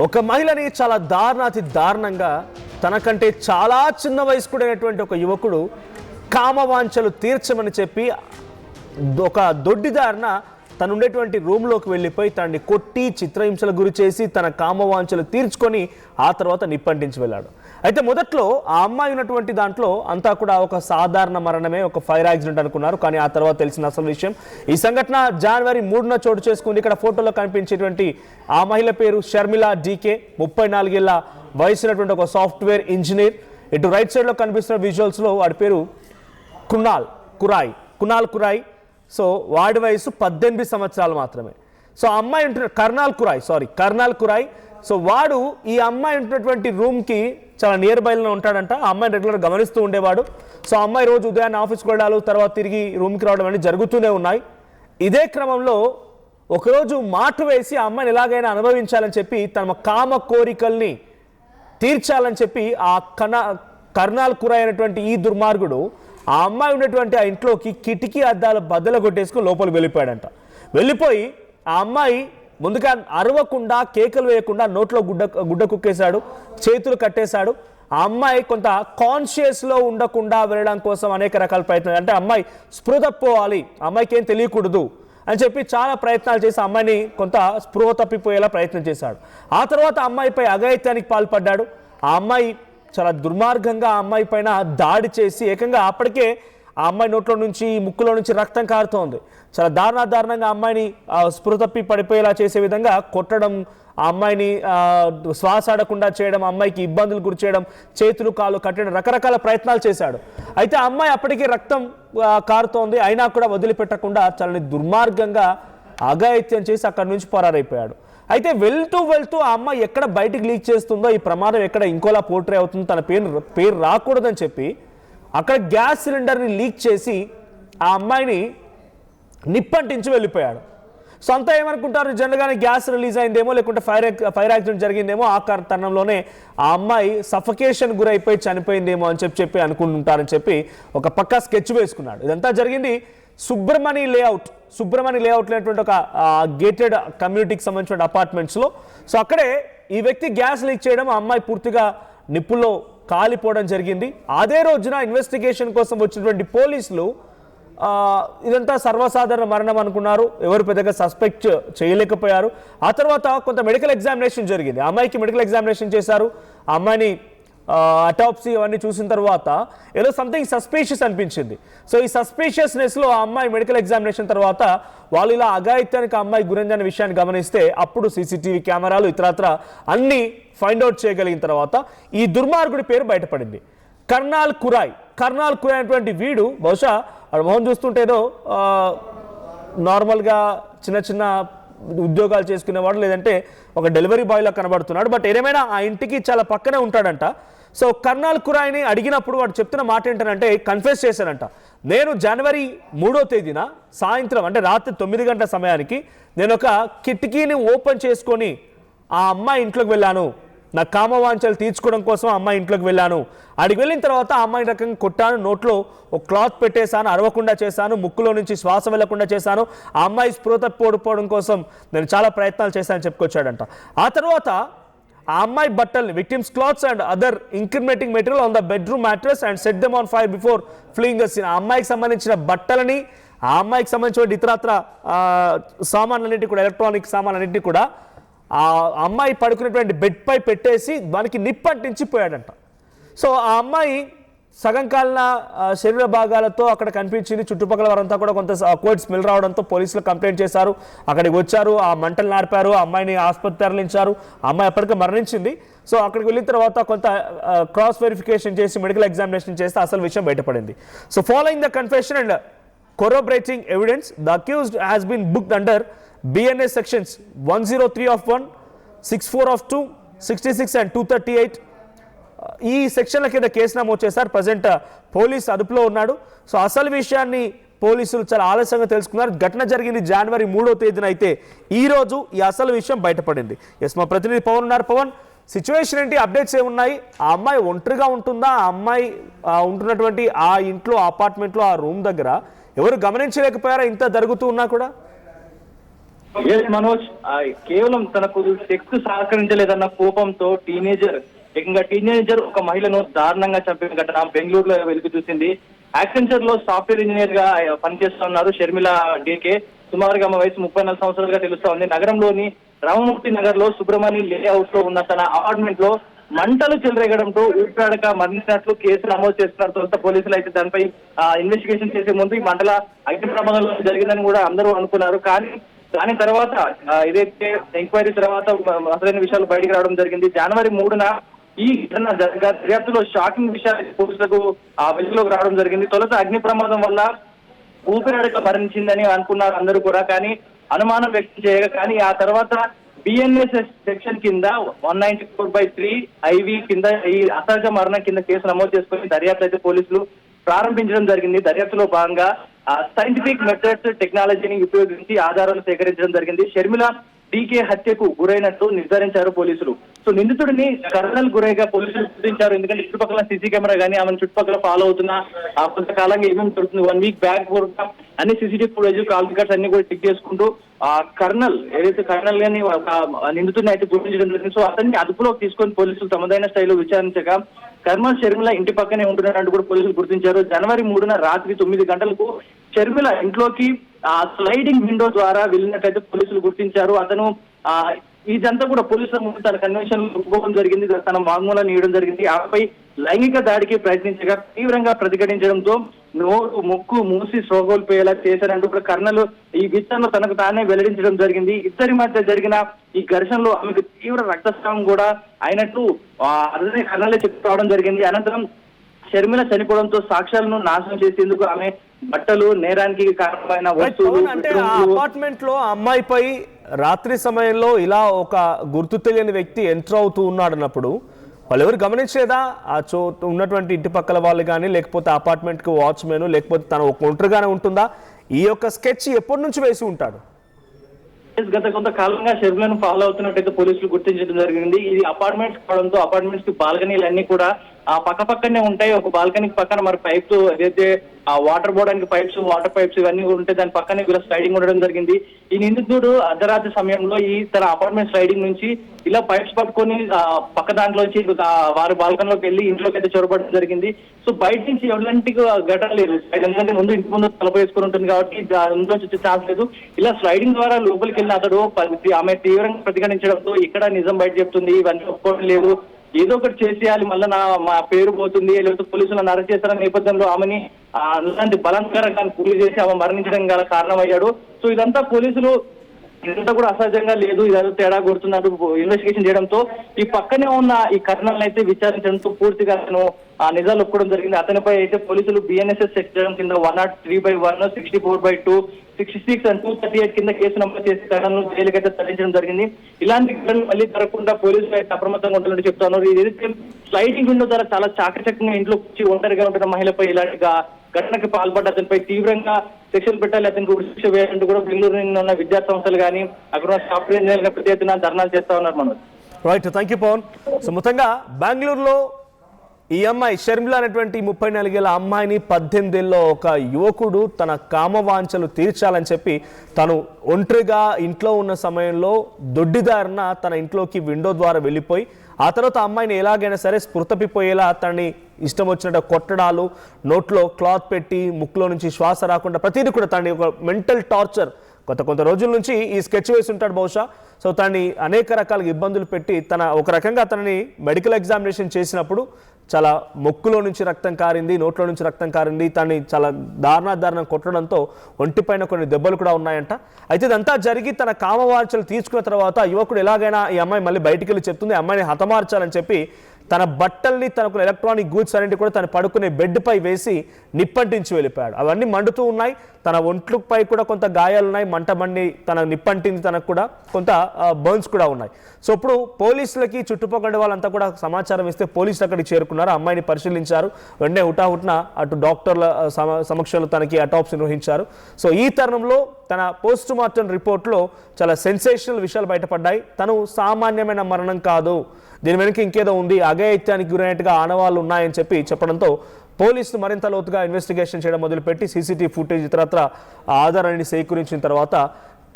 ఒక మహిళని చాలా దారుణాతి దారుణంగా తనకంటే చాలా చిన్న వయస్కుడైనటువంటి ఒక యువకుడు కామవాంఛలు తీర్చమని చెప్పి ఒక దొడ్డిదారిన తను ఉండేటువంటి రూమ్లోకి వెళ్ళిపోయి తనని కొట్టి చిత్రహింసల గురి చేసి తన కామవాంఛలు తీర్చుకొని ఆ తర్వాత నిప్పంటించి వెళ్ళాడు. అయితే మొదట్లో ఆ అమ్మాయి ఉన్నటువంటి దాంట్లో అంతా కూడా ఒక సాధారణ మరణమే, ఒక ఫైర్ యాక్సిడెంట్ అనుకున్నారు. కానీ ఆ తర్వాత తెలిసిన అసలు విషయం, ఈ సంఘటన జనవరి 3న చోటు చేసుకుంది. ఇక్కడ ఫోటోలో కనిపించేటువంటి ఆ మహిళ పేరు షర్మిల డీకే, 34 ఏళ్ల వయసున్నటువంటి ఒక సాఫ్ట్వేర్ ఇంజనీర్. ఇటు రైట్ సైడ్లో కనిపిస్తున్న విజువల్స్లో వాడి పేరు కునాల్ కురాయ్. సో వాడి వయసు 18 సంవత్సరాలు మాత్రమే. సో అమ్మాయి ఉంటున్న కర్నాల్ కురాయ్. సో వాడు ఈ అమ్మాయి ఉంటున్నటువంటి రూమ్కి చాలా నియర్ బైలో ఉంటాడంట. ఆ అమ్మాయిని రెగ్యులర్ గమనిస్తూ ఉండేవాడు. సో అమ్మాయి రోజు ఉదయాన్నే ఆఫీస్కి వెళ్ళాలి, తర్వాత తిరిగి రూమ్కి రావడం అనేది జరుగుతూనే ఉన్నాయి. ఇదే క్రమంలో ఒకరోజు మాటు వేసి ఆ అమ్మాయిని ఎలాగైనా అనుభవించాలని చెప్పి తన కామ కోరికల్ని తీర్చాలని చెప్పి ఆ కర్నాల్ కురాయ్ అయినటువంటి ఈ దుర్మార్గుడు ఆ అమ్మాయి ఉన్నటువంటి ఆ ఇంట్లోకి కిటికీ అద్దాలు బద్దలు కొట్టేసుకుని లోపలికి వెళ్ళిపోయాడంట. వెళ్ళిపోయి ఆ అమ్మాయి ముందుగా అరవకుండా కేకలు వేయకుండా నోట్లో గుడ్డ కుక్కేశాడు, చేతులు కట్టేశాడు. ఆ అమ్మాయి కొంత కాన్షియస్లో ఉండకుండా వెళ్ళడం కోసం అనేక రకాల ప్రయత్నాలు, అంటే అమ్మాయి స్పృహ తప్పిపోవాలి, అమ్మాయికి ఏం తెలియకూడదు అని చెప్పి చాలా ప్రయత్నాలు చేసి అమ్మాయిని కొంత స్పృహ తప్పిపోయేలా ప్రయత్నం చేశాడు. ఆ తర్వాత అమ్మాయిపై అఘాయిత్యానికి పాల్పడ్డాడు. ఆ అమ్మాయి చాలా దుర్మార్గంగా ఆ అమ్మాయి పైన దాడి చేసి ఏకంగా అప్పటికే ఆ అమ్మాయి నోట్లో నుంచి ముక్కులో నుంచి రక్తం కారుతోంది. చాలా దారుణంగా అమ్మాయిని స్పృహ తప్పి పడిపోయేలా చేసే విధంగా కొట్టడం, ఆ అమ్మాయిని శ్వాస ఆడకుండా చేయడం, అమ్మాయికి ఇబ్బందులు గురి చేయడం, చేతులు కాళ్ళు కట్టడం, రకరకాల ప్రయత్నాలు చేశాడు. అయితే ఆ అమ్మాయి అప్పటికే రక్తం కారుతోంది, అయినా కూడా వదిలిపెట్టకుండా చాలా దుర్మార్గంగా అఘాయిత్యం చేసి అక్కడి నుంచి పరారైపోయాడు. అయితే వెళ్తూ ఆ అమ్మాయి ఎక్కడ బయటికి లీక్ చేస్తుందో, ఈ ప్రమాదం ఎక్కడ ఇంకోలా పోర్ట్రే అవుతుందో, తన పేరు రాకూడదని చెప్పి అక్కడ గ్యాస్ సిలిండర్ని లీక్ చేసి ఆ అమ్మాయిని నిప్పంటించి వెళ్ళిపోయాడు. సో అంతా ఏమనుకుంటారు, జనరల్గానే గ్యాస్ రిలీజ్ అయిందేమో, లేకుంటే ఫైర్ యాక్సిడెంట్ జరిగిందేమో, ఆ తరుణంలోనే ఆ అమ్మాయి సఫకేషన్ గురైపోయి చనిపోయిందేమో అని చెప్పి అనుకుంటుంటారని చెప్పి ఒక పక్కా స్కెచ్ వేసుకున్నాడు. ఇదంతా జరిగింది సుబ్రమణి లేఅవుట్ అనేటువంటి ఒక గేటెడ్ కమ్యూనిటీకి సంబంధించిన అపార్ట్మెంట్స్లో. సో అక్కడే ఈ వ్యక్తి గ్యాస్ లీక్ చేయడం, ఆ అమ్మాయి పూర్తిగా నిప్పుల్లో కాలిపోవడం జరిగింది. అదే రోజున ఇన్వెస్టిగేషన్ కోసం వచ్చినటువంటి పోలీసులు ఇదంతా సర్వసాధారణ మరణం అనుకున్నారు, ఎవరు పెద్దగా సస్పెక్ట్ చేయలేకపోయారు. ఆ తర్వాత కొంత మెడికల్ ఎగ్జామినేషన్ జరిగింది, ఆ అమ్మాయికి మెడికల్ ఎగ్జామినేషన్ చేశారు. ఆ అమ్మాయిని అటాప్సీ అవన్నీ చూసిన తర్వాత ఏదో సంథింగ్ సస్పీషియస్ అనిపించింది. సో ఈ సస్పీషియస్నెస్లో ఆ అమ్మాయి మెడికల్ ఎగ్జామినేషన్ తర్వాత వాళ్ళు ఇలా అఘాయిత్యానికి ఆ అమ్మాయి గురైన విషయాన్ని గమనిస్తే అప్పుడు సీసీటీవీ కెమెరాలు ఇతరత్ర అన్నీ ఫైండ్ అవుట్ చేయగలిగిన తర్వాత ఈ దుర్మార్గుడి పేరు బయటపడింది, కర్నాల్ కురాయ్ అనేటువంటి వీడు. బహుశా వాడు మొహం చూస్తుంటే ఏదో నార్మల్గా చిన్న ఉద్యోగాలు చేసుకునేవాడు, లేదంటే ఒక డెలివరీ బాయ్లా కనబడుతున్నాడు. బట్ ఏదేమైనా ఆ ఇంటికి చాలా పక్కనే ఉంటాడంట. సో కర్నాల్ కురాయ్ని అడిగినప్పుడు వాడు చెప్తున్న మాట ఏంటంటే, కన్ఫెస్ చేశానంట, నేను జనవరి 3వ తేదీన సాయంత్రం, అంటే రాత్రి 9 గంటల సమయానికి నేను ఒక కిటికీని ఓపెన్ చేసుకొని ఆ అమ్మాయి ఇంట్లోకి వెళ్ళాను, నా కామవాంఛలు తీర్చుకోవడం కోసం ఆ అమ్మాయి ఇంట్లోకి వెళ్ళాను. అడిగి వెళ్ళిన తర్వాత ఆ అమ్మాయి రకంగా కొట్టాను, నోట్లో ఒక క్లాత్ పెట్టేశాను, అరవకుండా చేశాను, ముక్కులో నుంచి శ్వాస వెళ్లకుండా చేశాను, ఆ అమ్మాయి స్పృహ తప్పిపోవడం కోసం నేను చాలా ప్రయత్నాలు చేశానని చెప్పుకొచ్చాడంట. ఆ తర్వాత ఆ అమ్మాయి బట్టల్ని, victims clothes and other incriminating material on the bedroom mattress and set them on fire before fleeing the scene. ఆ అమ్మాయికి సంబంధించిన బట్టలని, ఆ అమ్మాయికి సంబంధించిన ఇతరత్ర సామాన్లన్నింటి కూడా, ఎలక్ట్రానిక్ సామాన్లన్నింటినీ కూడా ఆ అమ్మాయి పడుకునేటువంటి బెడ్ పై పెట్టేసి దానికి నిప్పంటించి పోయాడంట. సో ఆ అమ్మాయి సగం కాలిన శరీర భాగాలతో అక్కడ కనిపించింది. చుట్టుపక్కల వారంతా కూడా కొంత కోడ్ స్మెల్ రావడంతో పోలీసులు కంప్లైంట్ చేశారు, అక్కడికి వచ్చారు, ఆ మంటలు నార్పారు, ఆ అమ్మాయిని ఆసుపత్రి తరలించారు. ఆ అమ్మాయి అప్పటికే మరణించింది. సో అక్కడికి వెళ్ళిన తర్వాత కొంత క్రాస్ వెరిఫికేషన్ చేసి మెడికల్ ఎగ్జామినేషన్ చేస్తే అసలు విషయం బయటపడింది. So following the confession and corroborating evidence, the accused has been booked under BNS sections 103 of 1, 64 of 2, 66 and 238 ఈ సెక్షన్ల కింద కేసు నమోదు చేశారు. ప్రజెంట్ పోలీస్ అదుపులో ఉన్నాడు. సో అసలు విషయాన్ని పోలీసులు చాలా ఆలస్యంగా తెలుసుకున్నారు. ఘటన జరిగింది జనవరి 3వ తేదీన, అయితే ఈ రోజు ఈ అసలు విషయం బయటపడింది. ఎస్, మా ప్రతినిధి పవన్ ఉన్నారు. పవన్, సిచ్యువేషన్ ఏంటి, అప్డేట్స్ ఏమున్నాయి? ఆ అమ్మాయి ఒంటరిగా ఉంటుందా? ఆ అమ్మాయి ఉంటున్నటువంటి ఆ ఇంట్లో, అపార్ట్మెంట్లో, ఆ రూమ్ దగ్గర ఎవరు గమనించలేకపోయారా ఇంత జరుగుతూ ఉన్నా కూడా? మనోజ్ కేవలం తనకు సెక్స్ సహకరించలేదన్న కోపంతో టీనేజర్ ఒక మహిళను దారుణంగా చంపిన ఘటన బెంగళూరులో వెలుగు చూసింది. యాక్సెంచర్ లో సాఫ్ట్వేర్ ఇంజనీర్ గా పనిచేస్తున్నారు షర్మిల డీకే. సుమారుగా ఆమె వయసు 34 సంవత్సరాలుగా తెలుస్తా ఉంది. నగరంలోని రామమూర్తి నగర్ లో సుబ్రహ్మణ్య లేఅవుట్ లో ఉన్న తన అపార్ట్మెంట్ లో మంటలు చెలరేగడంతో ఊపిరాడక మరణించినట్లు కేసు నమోదు చేస్తున్నారు. తొలుత పోలీసులు అయితే దానిపై ఇన్వెస్టిగేషన్ చేసే ముందు ఈ మంటల అగ్ని ప్రమాదంలో జరిగిందని కూడా అందరూ అనుకున్నారు. కానీ దాని తర్వాత ఏదైతే ఎంక్వైరీ తర్వాత అసలైన విషయాలు బయటకు రావడం జరిగింది. జనవరి 3న ఈ ఘటన దర్యాప్తులో షాకింగ్ విషయాలు పోలీసులకు వెలుగులోకి రావడం జరిగింది. తొలుత అగ్ని ప్రమాదం వల్ల ఊపిరాడక మరణించిందని అనుకున్నారు అందరూ కూడా. కానీ అనుమానం వ్యక్తం చేయగా కానీ ఆ తర్వాత బిఎన్ఎస్ఎస్ సెక్షన్ కింద 194/3 IV కింద ఈ అసహజ మరణం కింద కేసు నమోదు చేసుకుని దర్యాప్తు అయితే పోలీసులు ప్రారంభించడం జరిగింది. దర్యాప్తులో భాగంగా సైంటిఫిక్ మెథడ్స్ టెక్నాలజీని ఉపయోగించి ఆధారాలు సేకరించడం జరిగింది. షర్మిల డీకే హత్యకు గురైనట్టు నిర్ధారించారు పోలీసులు. సో నిందితుడిని కర్నల్ గురైగా పోలీసులు గుర్తించారు. ఎందుకంటే చుట్టుపక్కల సీసీ కెమెరా కానీ ఆమె చుట్టుపక్కల ఫాలో అవుతున్న కొంతకాలంగా ఏమేమి దొరుకుతుంది 1 వీక్ బ్యాక్ కూడా అన్ని సీసీటీవీ ఫుటేజ్ కాల్ రికార్డ్స్ అన్ని కూడా చెక్ చేసుకుంటూ కర్నల్ గాని నిందితుడిని అయితే గుర్తించడం జరిగింది. సో అతన్ని అదుపులోకి తీసుకొని పోలీసులు తమదైన స్టైల్లో విచారించగా కర్నల్ షర్మిల ఇంటి పక్కనే ఉంటున్నట్టు కూడా పోలీసులు గుర్తించారు. జనవరి 3న రాత్రి 9 గంటలకు షర్మిల ఇంట్లోకి స్లైడింగ్ విండో ద్వారా వెళ్ళినట్టయితే పోలీసులు గుర్తించారు. అతను ఇదంతా కూడా పోలీసుల ముందు తన కన్వెన్షన్ ఒప్పుకోవడం జరిగింది. తన వాంగ్మూలాన్ని ఇవ్వడం జరిగింది. ఆపై లైంగిక దాడికి ప్రయత్నించగా తీవ్రంగా ప్రతిఘటించడంతో నోరు ముక్కు మూసి సోగోల్పోయేలా చేశారంటూ కూడా కర్నల్ ఈ విషయంలో తనకు తానే వెల్లడించడం జరిగింది. ఇద్దరి మధ్య జరిగిన ఈ ఘర్షణలో ఆమెకు తీవ్ర రక్తస్రావం కూడా అయినట్టు అదే కర్నలే చెప్పుకోవడం జరిగింది. అనంతరం షర్మిల చనిపోవడంతో సాక్ష్యాలను నాశనం చేసేందుకు ఆమె బట్టలు నేరానికి కారణమైన వస్తువులు అంటే ఆ అపార్ట్మెంట్ లో అమ్మాయిపై రాత్రి సమయంలో ఇలా ఒక గుర్తు తెలియని వ్యక్తి ఎంటర్ అవుతూ ఉన్నాడు అన్నప్పుడు వాళ్ళు ఎవరు గమనించేదా? ఆ ఉన్నటువంటి ఇంటి పక్కల వాళ్ళు కానీ లేకపోతే అపార్ట్మెంట్ కు వాచ్మెన్ లేకపోతే తన ఒక ఒంటరిగానే ఉంటుందా? ఈ యొక్క స్కెచ్ ఎప్పటి నుంచి వేసి ఉంటాడు? గత కొంతకాలంగా షర్మిలను ఫాలో అవుతున్నట్టయితే పోలీసులు గుర్తించడం జరిగింది. ఇది అపార్ట్మెంట్స్ కావడంతో అపార్ట్మెంట్స్ కి బాల్కనీలు అన్ని కూడా పక్క పక్కనే ఉంటాయి. ఒక బాల్కనీ పక్కన మరి పైప్స్ ఏదైతే వాటర్ పోవడానికి వాటర్ పైప్స్ ఇవన్నీ ఉంటాయి. దాని పక్కనే ఇలా స్లైడింగ్ ఉండడం జరిగింది. ఈ నిందితుడు అర్ధరాత్రి సమయంలో తన అపార్ట్మెంట్ స్లైడింగ్ నుంచి ఇలా పైప్స్ పట్టుకొని పక్క దాంట్లోంచి వారి బాల్కనీలోకి వెళ్ళి ఇంట్లోకి అయితే చొరబడడం జరిగింది. సో బయట నుంచి ఎలాంటి ఘటన లేదు. ఎందుకంటే ఇంటి ముందు తలప వేసుకుని ఉంటుంది కాబట్టి ఇంట్లో వచ్చే ఛాన్స్ లేదు. ఇలా స్లైడింగ్ ద్వారా లోపలికి వెళ్ళిన అతడు ఆమె తీవ్రంగా ప్రతిఘటించడంతో ఇక్కడ నిజం బయట చెప్తుంది, ఇవన్నీ ఒప్పుకోవడం లేదు, ఏదో ఒకటి చేసేయాలి, మళ్ళీ మా పేరు పోతుంది, లేకపోతే పోలీసులను అరెస్ట్ చేస్తారన్న నేపథ్యంలో ఆమెని అలాంటి బలాత్కారంగా పూర్తి చేసి ఆమె మరణించడం గల కారణమయ్యాడు. సో ఇదంతా పోలీసులు ఇదంతా కూడా అసహజంగా లేదు, ఇదంతా తేడా కొడుతున్నట్టు ఇన్వెస్టిగేషన్ చేయడంతో ఈ పక్కనే ఉన్న ఈ కర్నల్ అయితే విచారించడంతో పూర్తిగా అతను నిజాలు ఒప్పుకోవడం జరిగింది. అతనిపై అయితే పోలీసులు బిఎన్ఎస్ఎస్ సెక్షన్ కింద 103/1, 64/2, 66 and 238 కింద కేసు నమోదు చేసి తనను జైలుకైతే తరలించడం జరిగింది. ఇలాంటి ఘటనలు మళ్ళీ జరగకుండా పోలీసులు అయితే అప్రమత్తంగా ఉంటున్నట్టు చెప్తున్నారు. ఏదైతే స్లైడింగ్ విండో ద్వారా చాలా చాకచక్యంగా ఇంట్లో కూర్చి ఒంటరిగా ఉంటున్న మహిళపై ఇలాంటి ఘటనకి పాల్పడ్డ అతనిపై తీవ్రంగా శిక్షలు పెట్టాలి, అతనికి ఉరిశిక్ష వేయాలంటూ కూడా బెంగళూరు ఉన్న విద్యార్థి సంస్థలు కానీ అక్కడ ఉన్న సాఫ్ట్వేర్ ఇంజనీర్లు పెద్ద ఎత్తున ధర్నాలు చేస్తా ఉన్నారు. మనం right, thank you Pavan. So మొత్తంగా బెంగళూరులో ఈ అమ్మాయి షర్మిల అనేటువంటి 34 ఏళ్ల అమ్మాయిని 18 ఏళ్ళలో ఒక యువకుడు తన కామవాంఛలు తీర్చాలని చెప్పి తను ఒంటరిగా ఇంట్లో ఉన్న సమయంలో దొడ్డిదారిన తన ఇంట్లోకి విండో ద్వారా వెళ్ళిపోయి ఆ తర్వాత అమ్మాయిని ఎలాగైనా సరే స్పృతపిపోయేలా తనని ఇష్టం వచ్చినట్టు కొట్టడాలు, నోట్లో క్లాత్ పెట్టి ముక్కులో నుంచి శ్వాస రాకుండా ప్రతిదీ కూడా తనని ఒక మెంటల్ టార్చర్ కొంత రోజుల నుంచి ఈ స్కెచ్ వేసి ఉంటాడు బహుశా. సో తనని అనేక రకాలుగా ఇబ్బందులు పెట్టి ఒక రకంగా తనని మెడికల్ ఎగ్జామినేషన్ చేసినప్పుడు చాలా ముక్కులో నుంచి రక్తం కారింది, నోట్లో నుంచి రక్తం కారింది, తనని చాలా దారుణం కొట్టడంతో ఒంటిపైన కొన్ని దెబ్బలు కూడా ఉన్నాయంట. అయితే ఇదంతా జరిగి తన కామవాంఛలు తీర్చుకున్న తర్వాత యువకుడు ఎలాగైనా ఈ అమ్మాయి మళ్ళీ బయటికి వెళ్ళి చెప్తుంది, అమ్మాయిని హతమార్చాలని చెప్పి తన బట్టల్ని తనకు ఎలక్ట్రానిక్ గూడ్స్ అన్నింటి కూడా తను పడుకునే బెడ్పై వేసి నిప్పంటించి వెళ్ళిపోయాడు. అవన్నీ మండుతూ ఉన్నాయి, తన ఒంట్లపై కూడా కొంత గాయాలున్నాయి, మంటబండి తన నిప్పంటింది, తనకు కూడా కొంత బర్న్స్ కూడా ఉన్నాయి. సో ఇప్పుడు పోలీసులకి చుట్టుపక్కల వాళ్ళంతా కూడా సమాచారం ఇస్తే పోలీసులు అక్కడికి చేరుకున్నారు, అమ్మాయిని పరిశీలించారు, వెంటనే హుటాహుట్న అటు డాక్టర్ల సమక్షంలో తనకి అటాప్సీ నిర్వహించారు. సో ఈ తరుణంలో తన పోస్ట్ మార్టం రిపోర్ట్లో చాలా సెన్సేషనల్ విషయాలు బయటపడ్డాయి. తను సామాన్యమైన మరణం కాదు, దీని వెనుక ఇంకేదో ఉంది, అఘాయిత్యానికి గురైనట్టుగా ఆనవాళ్లు ఉన్నాయని చెప్పడంతో పోలీసులు మరింత లోతుగా ఇన్వెస్టిగేషన్ చేయడం మొదలుపెట్టి సీసీటీవీ ఫుటేజ్ ఇతరత్ర ఆధారాన్ని సేకరించిన తర్వాత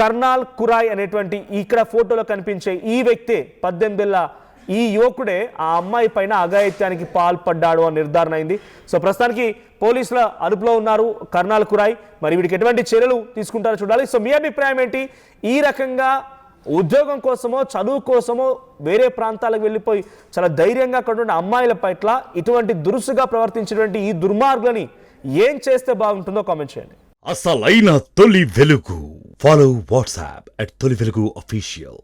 కర్నాల్ కురాయ్ అనేటువంటి ఇక్కడ ఫోటోలో కనిపించే ఈ వ్యక్తే 18 ఏళ్ల ఈ యువకుడే ఆ అమ్మాయి పైన అఘాయిత్యానికి పాల్పడ్డాడు అని నిర్ధారణ అయింది. సో ప్రస్తుతానికి పోలీసుల అదుపులో ఉన్నారు కర్నాల్ కురాయ్. మరి వీడికి ఎటువంటి చర్యలు తీసుకుంటారో చూడాలి. సో మీ అభిప్రాయం ఏంటి? ఈ రకంగా ఉద్యోగం కోసమో చదువు కోసమో వేరే ప్రాంతాలకు వెళ్ళిపోయి చాలా ధైర్యంగా అక్కడ ఉన్న అమ్మాయిల పట్ల ఇటువంటి దురుసుగా ప్రవర్తించినటువంటి ఈ దుర్మార్గులని ఏం చేస్తే బాగుంటుందో కామెంట్ చేయండి. అసలైన తొలి వెలుగు. ఫాలో వాట్సాప్ @తొలి వెలుగు official.